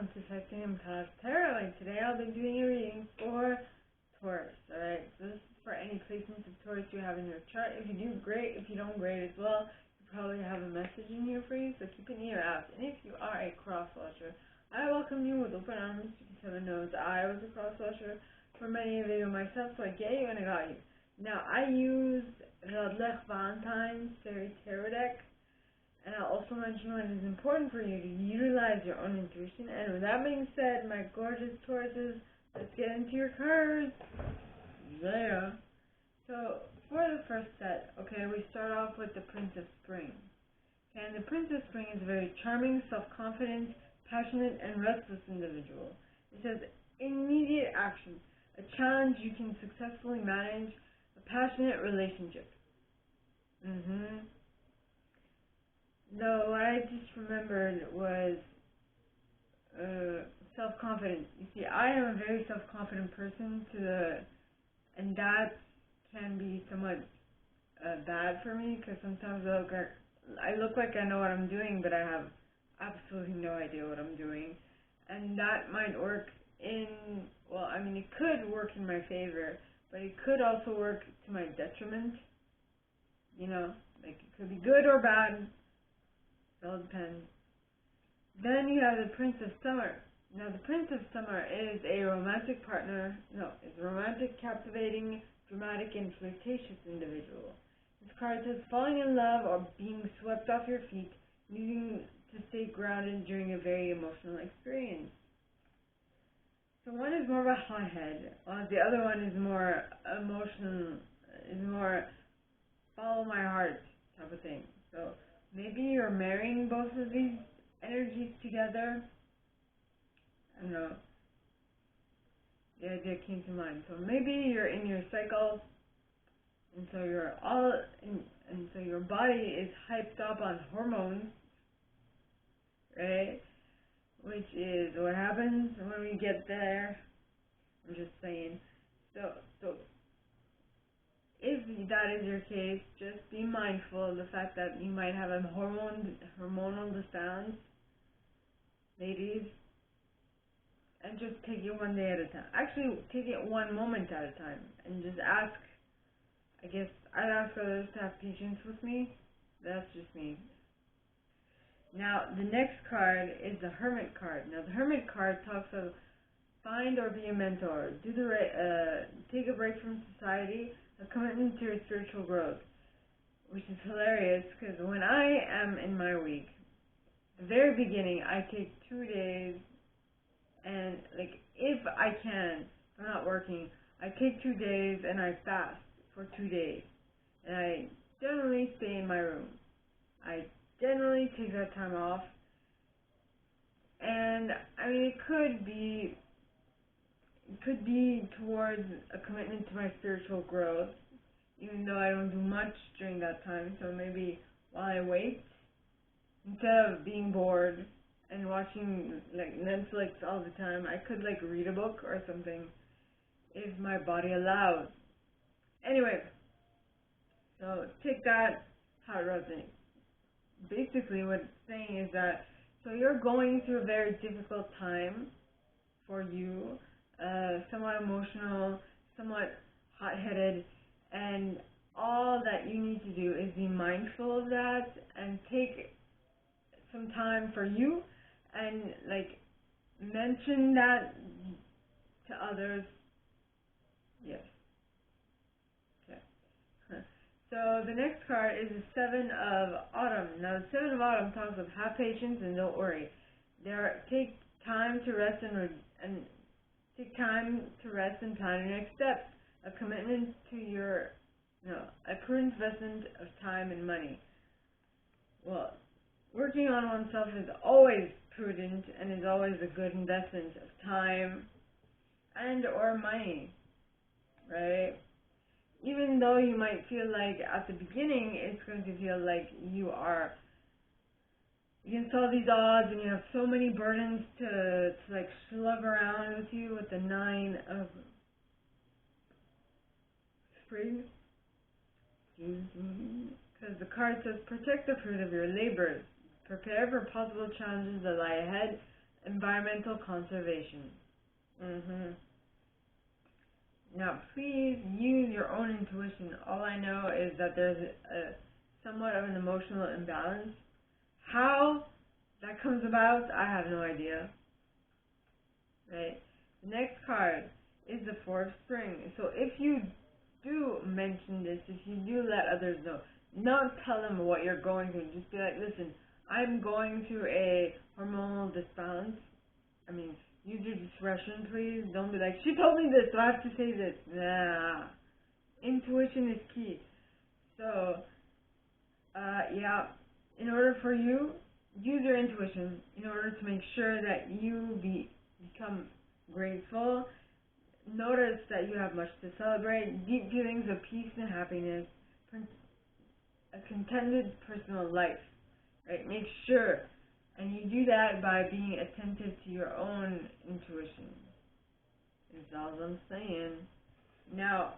welcome to Sexy and Past Tarot. Today I'll be doing a reading for Taurus, alright? So this is for any placements of Taurus you have in your chart. If you do, great. If you don't, great as well. You probably have a message in here for you, so keep an ear out. And if you are a cross-watcher, I welcome you with open arms. You can know that I was a cross-watcher for many of you myself, so I get you and I got you. Now, I used Radleigh Valentine's Fairy Tarot deck. And I'll also mention when it is important for you to utilize your own intuition. And with that being said, my gorgeous Tauruses, let's get into your cards. Yeah. So, for the first set, okay, we start off with the Prince of Spring. Okay, and the Prince of Spring is a very charming, self-confident, passionate, and restless individual. It says, immediate action, a challenge you can successfully manage, a passionate relationship. No, what I just remembered was self-confidence. You see, I am a very self-confident person, and that can be somewhat bad for me, because sometimes I look like I know what I'm doing, but I have absolutely no idea what I'm doing. And that might work it could work in my favor, but it could also work to my detriment. You know, like it could be good or bad. It all depends. Then you have the Prince of Summer. Now, the Prince of Summer is a romantic partner. No, is a romantic, captivating, dramatic, and flirtatious individual. This card says falling in love or being swept off your feet, needing to stay grounded during a very emotional experience. So one is more of a hothead, while the other one is more emotional, is more follow my heart type of thing. So maybe you're marrying both of these energies together. I don't know. The idea came to mind. So maybe you're in your cycle, and so so your body is hyped up on hormones, right? Which is what happens when we get there. I'm just saying. So if that is your case, just be mindful of the fact that you might have a hormonal disbalance, ladies, and just take it one day at a time. Actually, take it one moment at a time, and just ask. I guess I'd ask others to have patience with me. That's just me. Now, the next card is the Hermit Card. Now, the Hermit Card talks of find or be a mentor, take a break from society, a commitment to your spiritual growth, which is hilarious because when I am in my week, the very beginning, I take 2 days, and if I can, if I'm not working, I take 2 days and I fast for 2 days, and I generally stay in my room. I generally take that time off, and it could be towards a commitment to my spiritual growth, even though I don't do much during that time. So maybe while I wait, instead of being bored and watching Netflix all the time, I could read a book or something if my body allows. Anyway, so take that how it resonates. Basically what it's saying is that so you're going through a very difficult time for you, somewhat emotional, somewhat hot-headed, and all that you need to do is be mindful of that and take some time for you and mention that to others. Yes. Okay. So the next card is the Seven of Autumn. Now the Seven of Autumn talks of have patience and don't worry. Take time to rest and take time to rest and plan your next steps. A commitment to a prudent investment of time and money. Well, working on oneself is always prudent and is always a good investment of time and or money, right? Even though you might feel like at the beginning it's going to feel like you are against all these odds and you have so many burdens to slug around with you with the Nine of Spring. Because the card says protect the fruit of your labors, prepare for possible challenges that lie ahead, environmental conservation. Now, please use your own intuition. All I know is that there's somewhat of an emotional imbalance. How that comes about, I have no idea. Right? The next card is the Four of Spring. So if you do mention this, if you do let others know, not tell them what you're going through. Just be like, listen, I'm going through a hormonal disbalance. I mean, use your discretion, please. Don't be like, she told me this, so I have to say this. Nah. Intuition is key. So, yeah, in order for you, use your intuition in order to make sure that you become grateful. Notice that you have much to celebrate, deep feelings of peace and happiness, a contented personal life. Right? Make sure. And you do that by being attentive to your own intuition. That's all I'm saying. Now,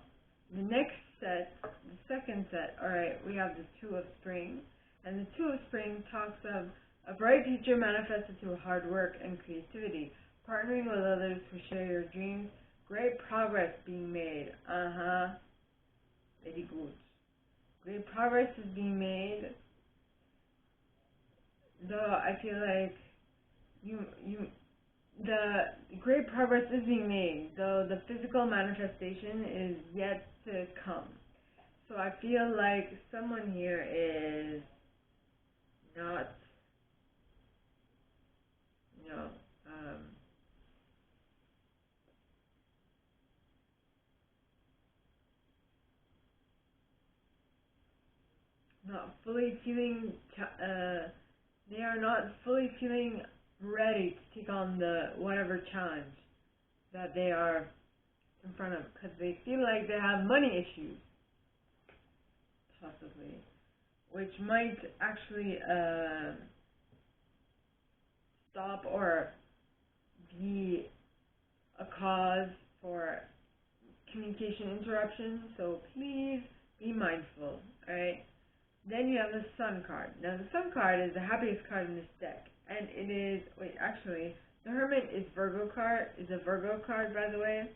the next set, the second set, alright, we have the Two of Spring. And the Two of Spring talks of a bright future manifested through hard work and creativity, partnering with others who share your dreams, great progress being made. Very good. Great progress is being made. Though I feel like the great progress is being made, though the physical manifestation is yet to come. So I feel like someone here is not, not fully feeling, they are not fully feeling ready to take on the whatever challenge that they are in front of, because they feel like they have money issues, possibly, which might actually stop or be a cause for communication interruption. So please be mindful. Alright. Then you have the Sun card. Now the Sun card is the happiest card in this deck, and it is, the Hermit is a Virgo card, by the way,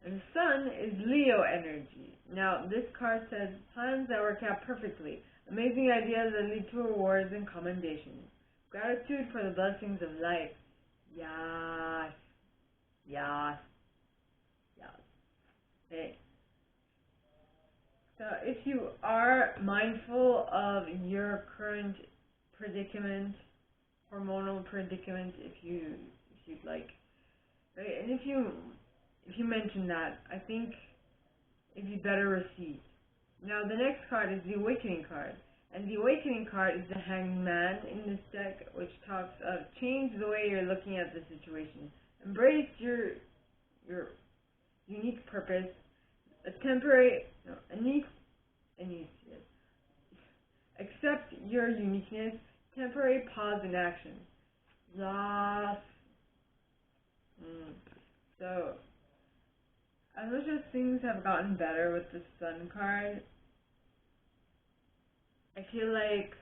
and the Sun is Leo energy. Now this card says plans that work out perfectly, amazing ideas that lead to rewards and commendations, gratitude for the blessings of life. Yes. Okay. So if you are mindful of your current predicament, hormonal predicament, if you'd like, right? And if you mention that, I think it'd be better received. Now the next card is the Awakening card, and the Awakening card is the Hanged Man in this deck, which talks of change the way you're looking at the situation, embrace your unique purpose, accept your uniqueness, temporary pause in action. Loss. So, as much as things have gotten better with the Sun card, I feel like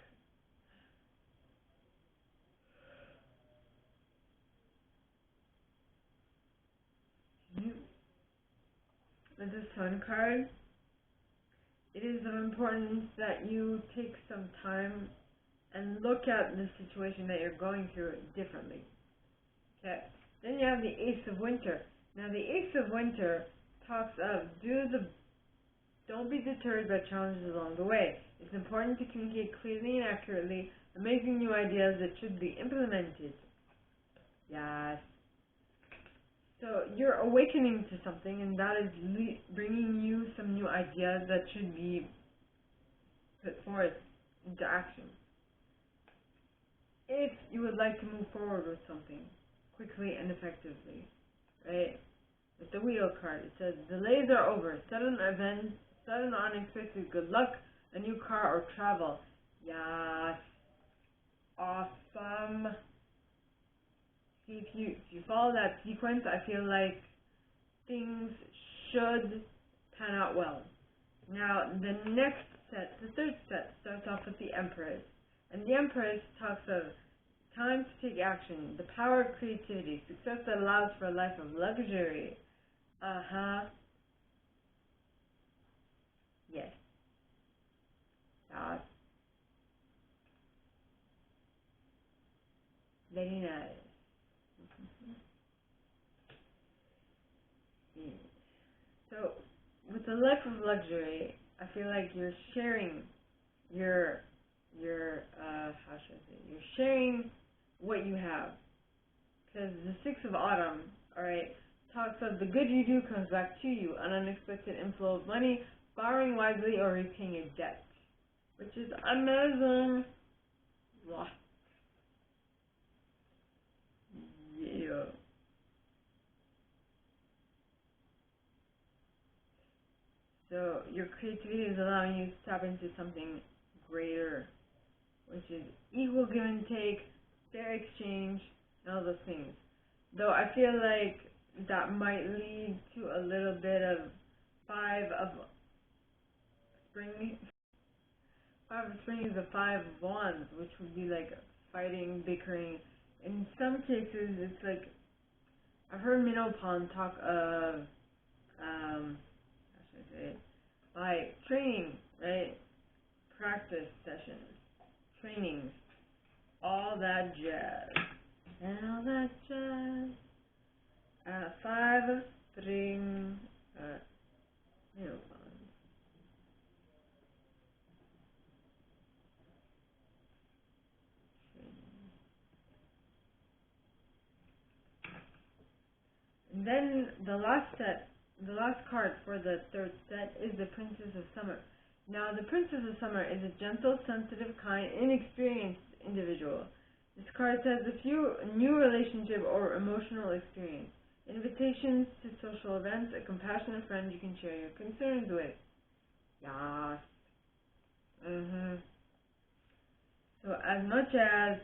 with the Sun card, it is of importance that you take some time and look at the situation that you're going through differently. Okay. Then you have the Ace of Winter. Now the Ace of Winter talks of don't be deterred by challenges along the way. It's important to communicate clearly and accurately, amazing new ideas that should be implemented. Yes. So you're awakening to something, and that is bringing you some new ideas that should be put forth into action. If you would like to move forward with something quickly and effectively, right? With the Wheel card, it says delays are over. Sudden events, sudden unexpected good luck, a new car or travel. Yes. Awesome. See, if you follow that sequence, I feel like things should pan out well. Now, the next set, the third set, starts off with the Empress. And the Empress talks time to take action, the power of creativity, success that allows for a life of luxury. Yes. That's very nice. So, with the life of luxury, I feel like you're sharing your how should I say, you're sharing what you have. Because the Six of Autumn, alright, talks of the good you do comes back to you, an unexpected inflow of money, borrowing wisely, or repaying a debt. Which is amazing. Wow. Yeah. So your creativity is allowing you to tap into something greater, which is equal give and take, fair exchange, and all those things. Though I feel like that might lead to a little bit of Five of Spring. Five of Spring is the Five of Wands, which would be like fighting, bickering. In some cases, it's like I've heard Menopon talk of how should I say it? Like training, right? Practice sessions, trainings, all that jazz, and all that jazz. Five of Spring, Menopon. And then the last card for the third set is the Princess of Summer. Now, the Princess of Summer is a gentle, sensitive, kind, inexperienced individual. This card says if you new relationship or emotional experience, invitations to social events, a compassionate friend you can share your concerns with. Yes. So as much as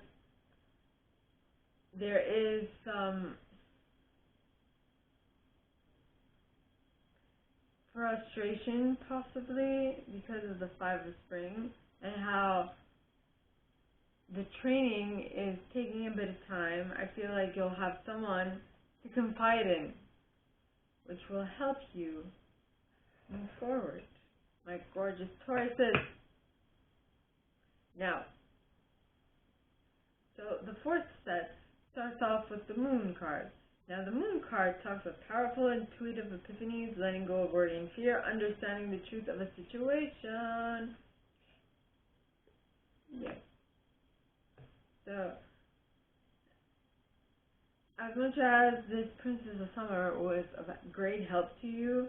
there is some frustration possibly because of the Five of Spring and how the training is taking a bit of time, I feel like you'll have someone to confide in, which will help you move forward, my gorgeous Tauruses. Now, so the fourth set starts off with the Moon card. Now, the Moon card talks of powerful, intuitive epiphanies, letting go of worry and fear, understanding the truth of a situation. Yes. So, as much as this Princess of Summer was of great help to you,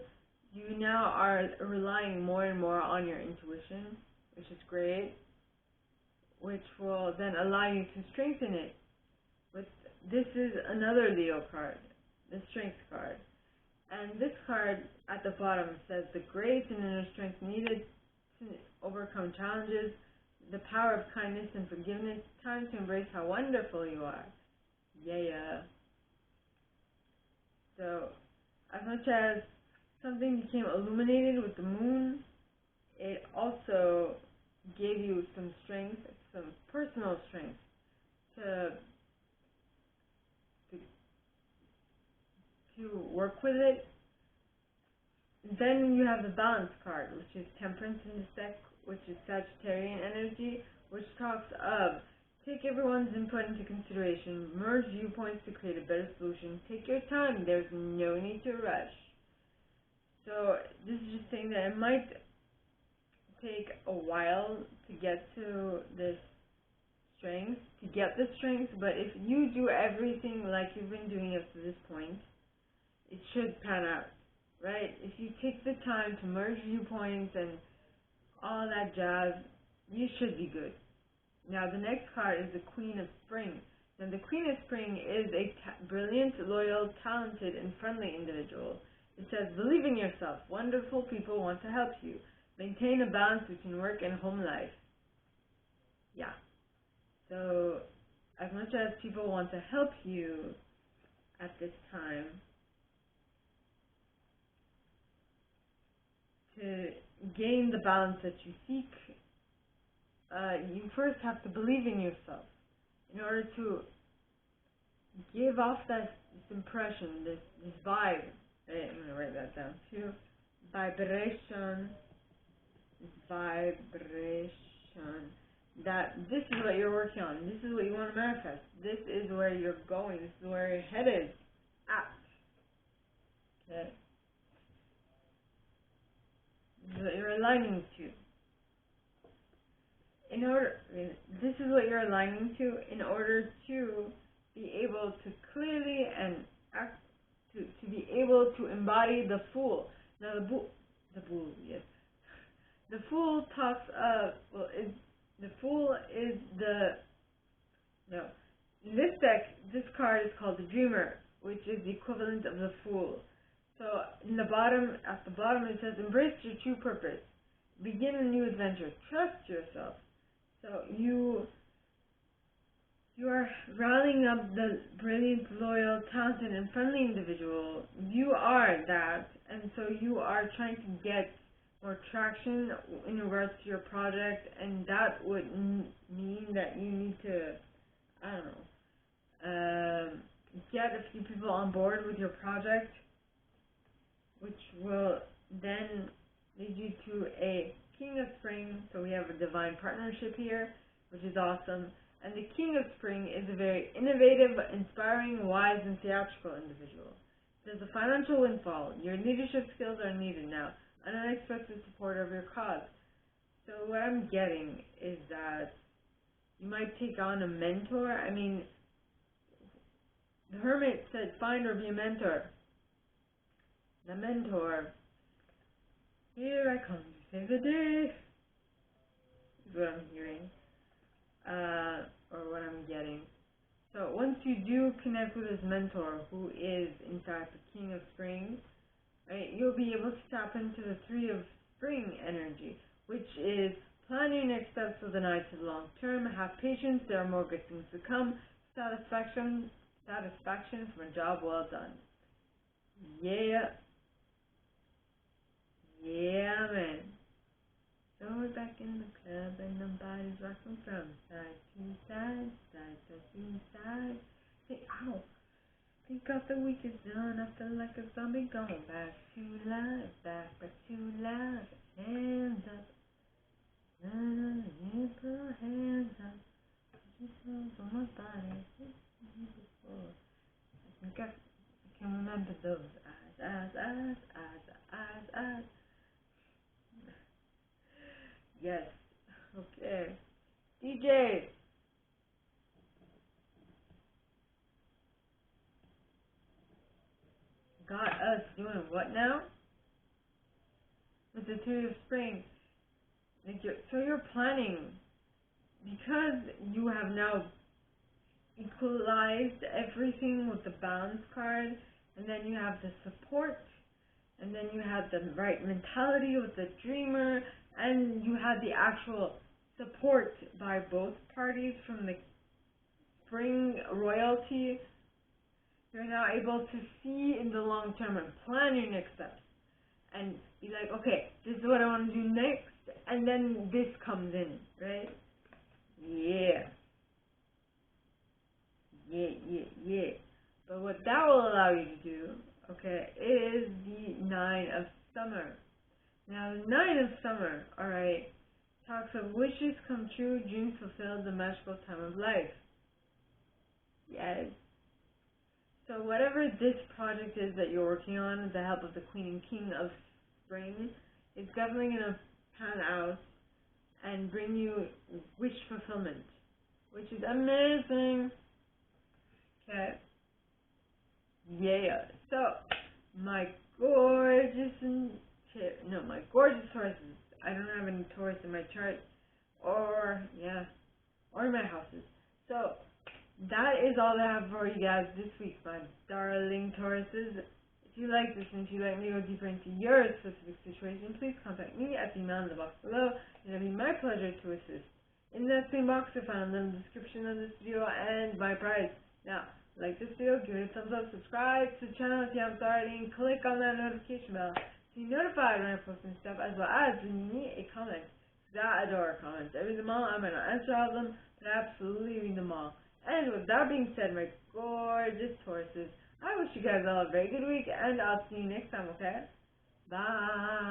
you now are relying more and more on your intuition, which is great, which will then allow you to strengthen it. But this is another Leo card, the Strength card. And this card at the bottom says the grace and inner strength needed to overcome challenges, the power of kindness and forgiveness, time to embrace how wonderful you are. Yeah. So, as much as something became illuminated with the moon, it also gave you some strength, some personal strength to work with it. Then you have the Balance card, which is Temperance in this deck, which is Sagittarian energy, which talks of take everyone's input into consideration, merge viewpoints to create a better solution, take your time, there's no need to rush. So this is just saying that it might take a while to get to this strength, but if you do everything like you've been doing up to this point, it should pan out, right? If you take the time to merge viewpoints and all that jazz, you should be good. Now, the next card is the Queen of Spring. Now, the Queen of Spring is a brilliant, loyal, talented, and friendly individual. It says, believe in yourself. Wonderful people want to help you. Maintain a balance between work and home life. Yeah. So, as much as people want to help you at this time, to gain the balance that you seek, you first have to believe in yourself. in order to give off this impression, this vibe. Right? I'm gonna write that down too. Vibration. That this is what you're working on. This is what you want to manifest. This is where you're going. This is where you're headed at. Okay. This is what you're aligning to. This is what you're aligning to in order to be able to clearly and to be able to embody the Fool. Now the Fool, yes. The Fool talks of, the Fool is in this deck, this card is called the Dreamer, which is the equivalent of the Fool. So at the bottom it says, embrace your true purpose. Begin a new adventure. Trust yourself. So you are rallying up the brilliant, loyal, talented, and friendly individual. You are that, and so you are trying to get more traction in regards to your project, and that would mean that you need to, get a few people on board with your project, which will then lead you to a King of Spring. So we have a divine partnership here, which is awesome. And the King of Spring is a very innovative, inspiring, wise, and theatrical individual. There's a financial windfall. Your leadership skills are needed now. An unexpected support of your cause. So what I'm getting is that you might take on a mentor. I mean, the Hermit said, find or be a mentor. The mentor. Here I come to save the day. Is what I'm hearing. Or what I'm getting. So once you do connect with this mentor, who is in fact the King of Spring, right, you'll be able to tap into the Three of Spring energy, which is plan your next steps with an eye to the long term, have patience, there are more good things to come, satisfaction from a job well done. Yeah, man. So we're back in the club and the body's rocking from side to side, side to side. Think after the week is done, I feel like a zombie going back to life, back to life. Hands up, hands up. Just on my body. I think I can remember those eyes. Yes. Okay. DJ. Got us doing what now? With the Three of Spring. So you're planning, because you have now equalized everything with the balance card, and then you have the support, and then you have the right mentality with the Dreamer, and you have the actual support by both parties from the Spring royalty. You're now able to see in the long term and plan your next steps and be like, okay, this is what I want to do next, and then this comes in, right? Yeah. But what that will allow you to do, okay, is the Nine of Summer. Now, the Nine of Summer, alright, talks of wishes come true, dreams fulfilled, the magical time of life. Yes. So whatever this project is that you're working on with the help of the Queen and King of Spring, is definitely going to pan out and bring you wish fulfillment, which is amazing. Okay. Yeah. So, my gorgeous Tauruses. I don't have any Taurus in my chart, or in my houses. So, that is all I have for you guys this week, my darling Tauruses. If you like this and if you'd like me to go deeper into your specific situation, please contact me at the email in the box below. It'll be my pleasure to assist. In that same box, you'll find in the description of this video and my price. Now, like this video, give it a thumbs up, subscribe to the channel if you haven't already, and click on that notification bell to be notified when I post new stuff, as well as when you need a comment. I adore comments. I read them all. I might not answer all of them, but I absolutely read them all. And with that being said, my gorgeous Tauruses, I wish you guys all a very good week, and I'll see you next time, okay? Bye!